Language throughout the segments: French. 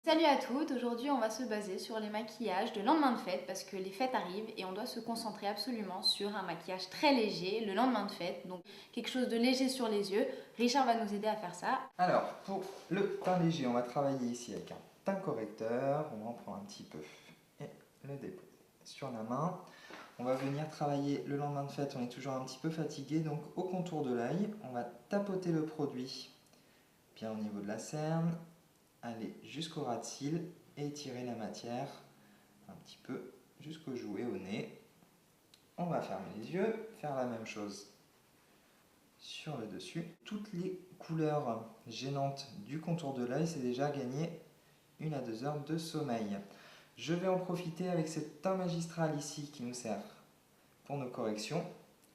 Salut à toutes, aujourd'hui on va se baser sur les maquillages de lendemain de fête parce que les fêtes arrivent et on doit se concentrer absolument sur un maquillage très léger le lendemain de fête, donc quelque chose de léger sur les yeux. Richard va nous aider à faire ça. Alors, pour le teint léger, on va travailler ici avec un teint correcteur. On va en prendre un petit peu et le déposer sur la main. On va venir travailler le lendemain de fête, on est toujours un petit peu fatigué, donc au contour de l'œil, on va tapoter le produit bien au niveau de la cerne, aller jusqu'au ras de cils et étirer la matière un petit peu jusqu'au jouet, au nez. On va fermer les yeux, faire la même chose sur le dessus. Toutes les couleurs gênantes du contour de l'œil, c'est déjà gagné 1 à 2 heures de sommeil. Je vais en profiter avec cet teint magistral ici qui nous sert pour nos corrections.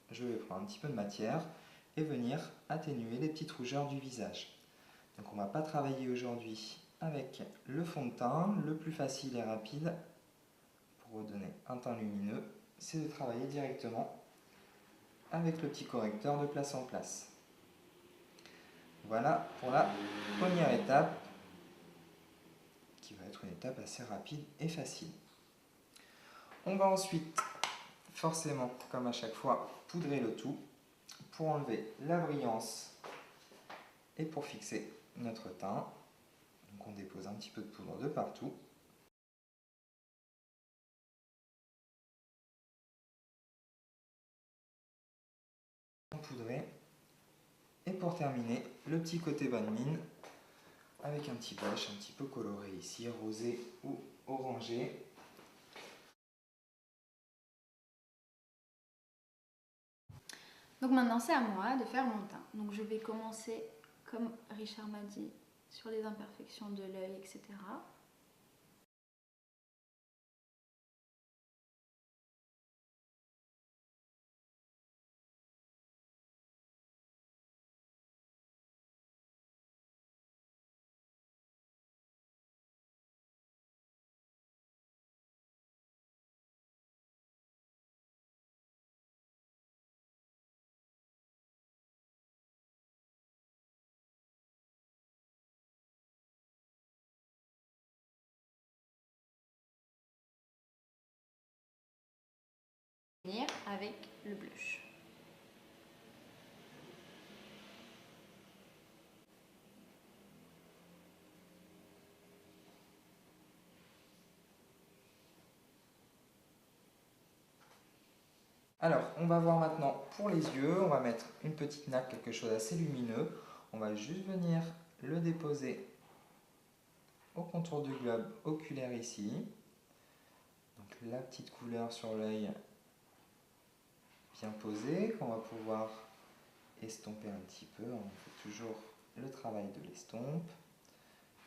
Je vais prendre un petit peu de matière et venir atténuer les petites rougeurs du visage. Donc on ne va pas travailler aujourd'hui avec le fond de teint. Le plus facile et rapide pour redonner un teint lumineux, c'est de travailler directement avec le petit correcteur de place en place. Voilà pour la première étape, qui va être une étape assez rapide et facile. On va ensuite, forcément, comme à chaque fois, poudrer le tout pour enlever la brillance et pour fixer notre teint. Donc on dépose un petit peu de poudre de partout. Poudrer. Et pour terminer, le petit côté bonne mine avec un petit blush un petit peu coloré ici, rosé ou orangé. Donc maintenant c'est à moi de faire mon teint. Donc je vais commencer comme Richard m'a dit sur les imperfections de l'œil, etc. Avec le blush. Alors, on va voir maintenant pour les yeux, on va mettre une petite nappe, quelque chose d'assez lumineux. On va juste venir le déposer au contour du globe oculaire ici. Donc la petite couleur sur l'œil bien posée, qu'on va pouvoir estomper un petit peu. On fait toujours le travail de l'estompe.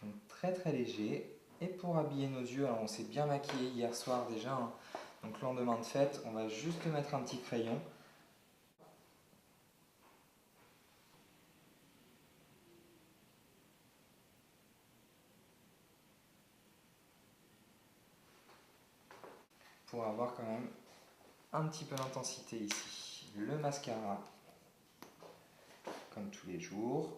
Donc très très léger. Et pour habiller nos yeux, alors on s'est bien maquillé hier soir déjà, hein. Donc le lendemain de fête, on va juste mettre un petit crayon. Pour avoir quand même un petit peu d'intensité ici. Le mascara, comme tous les jours.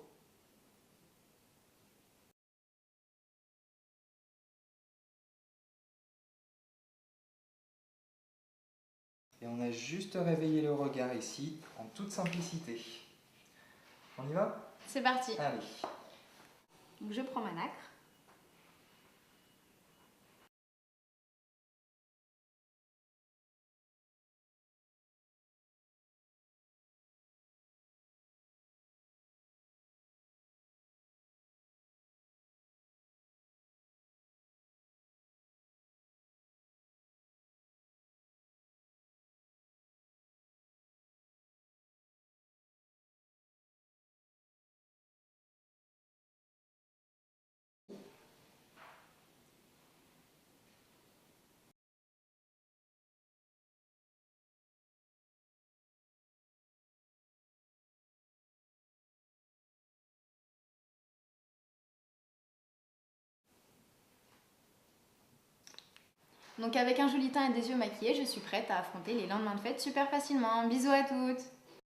Et on a juste réveillé le regard ici, en toute simplicité. On y va? C'est parti. Allez. Donc je prends ma nacre. Donc avec un joli teint et des yeux maquillés, je suis prête à affronter les lendemains de fête super facilement. Bisous à toutes!